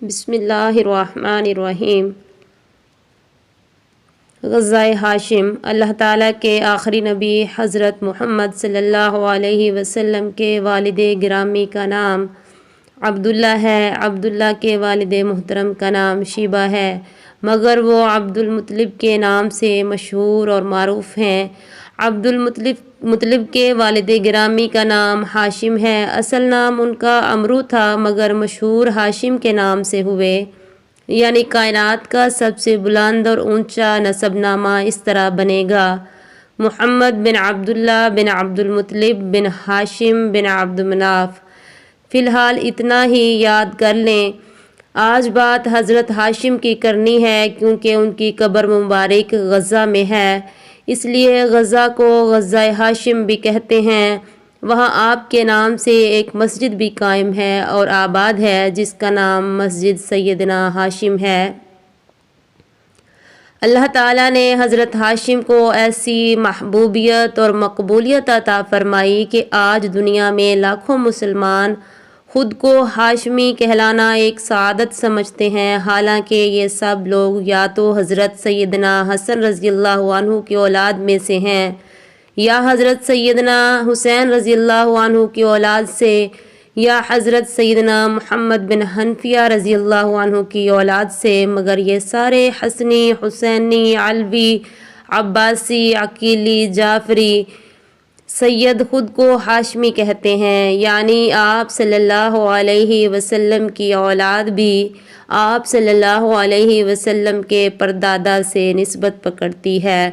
بسم اللہ الرحمن الرحیم۔ غزوہ ہاشم اللہ تعالیٰ کے آخری نبی حضرت محمد صلی اللہ علیہ وسلم کے والد گرامی کا نام عبداللہ ہے۔ عبداللہ کے والد محترم کا نام شیبہ ہے، مگر وہ عبد المطلب کے نام سے مشہور اور معروف ہیں۔ عبد المطلب کے والد گرامی کا نام ہاشم ہے۔ اصل نام ان کا عمرو تھا، مگر مشہور ہاشم کے نام سے ہوئے، یعنی کائنات کا سب سے بلند اور اونچا نسب نامہ اس طرح بنے گا: محمد بن عبداللہ بن عبد المطلب بن ہاشم بن عبد مناف۔ فی الحال اتنا ہی یاد کر لیں۔ آج بات حضرت ہاشم کی کرنی ہے، کیونکہ ان کی قبر مبارک غزہ میں ہے، اس لیے غزہ کو غزوہ ہاشم بھی کہتے ہیں۔ وہاں آپ کے نام سے ایک مسجد بھی قائم ہے اور آباد ہے، جس کا نام مسجد سیدنا ہاشم ہے۔ اللہ تعالیٰ نے حضرت ہاشم کو ایسی محبوبیت اور مقبولیت عطا فرمائی کہ آج دنیا میں لاکھوں مسلمان خود کو ہاشمی کہلانا ایک سعادت سمجھتے ہیں، حالانکہ یہ سب لوگ یا تو حضرت سیدنا حسن رضی اللہ عنہ کی اولاد میں سے ہیں، یا حضرت سیدنا حسین رضی اللہ عنہ کی اولاد سے، یا حضرت سیدنا محمد بن حنفیہ رضی اللہ عنہ کی اولاد سے، مگر یہ سارے حسنی، حسینی، علوی، عباسی، عقیلی، جعفری سید خود کو ہاشمی کہتے ہیں، یعنی آپ صلی اللہ علیہ وسلم کی اولاد بھی آپ صلی اللہ علیہ وسلم کے پردادا سے نسبت پکڑتی ہے۔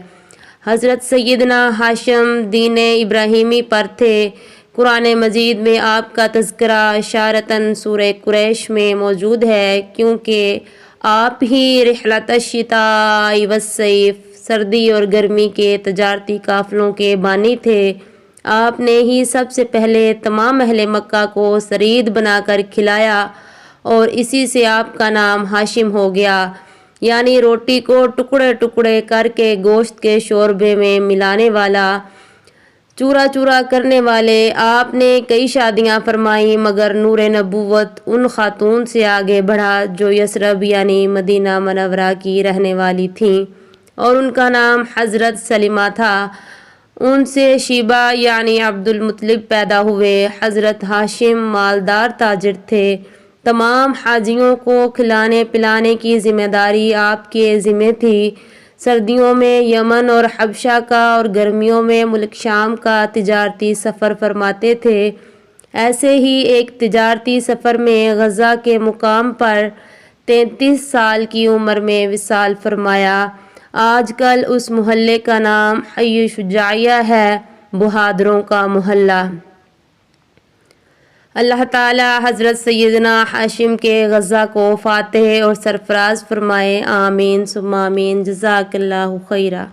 حضرت سیدنا ہاشم دین ابراہیمی پر تھے۔ قرآن مجید میں آپ کا تذکرہ اشارتاً سورہ قریش میں موجود ہے، کیونکہ آپ ہی رحلۃ الشتاء والصیف، سردی اور گرمی کے تجارتی قافلوں کے بانی تھے۔ آپ نے ہی سب سے پہلے تمام اہل مکہ کو ثرید بنا کر کھلایا، اور اسی سے آپ کا نام ہاشم ہو گیا، یعنی روٹی کو ٹکڑے ٹکڑے کر کے گوشت کے شوربے میں ملانے والا، چورا چورا کرنے والے۔ آپ نے کئی شادیاں فرمائیں، مگر نور نبوت ان خاتون سے آگے بڑھا جو یثرب یعنی مدینہ منورہ کی رہنے والی تھیں، اور ان کا نام حضرت سلمہ تھا۔ ان سے شیبہ یعنی عبد المطلب پیدا ہوئے۔ حضرت ہاشم مالدار تاجر تھے۔ تمام حاجیوں کو کھلانے پلانے کی ذمہ داری آپ کے ذمہ تھی۔ سردیوں میں یمن اور حبشہ کا اور گرمیوں میں ملک شام کا تجارتی سفر فرماتے تھے۔ ایسے ہی ایک تجارتی سفر میں غزہ کے مقام پر 33 سال کی عمر میں وصال فرمایا۔ آج کل اس محلے کا نام حی شجاعیہ ہے، بہادروں کا محلہ۔ اللہ تعالیٰ حضرت سیدنا ہاشم کے غزہ کو فاتح اور سرفراز فرمائے، آمین ثم آمین۔ جزاک اللہ خیرا۔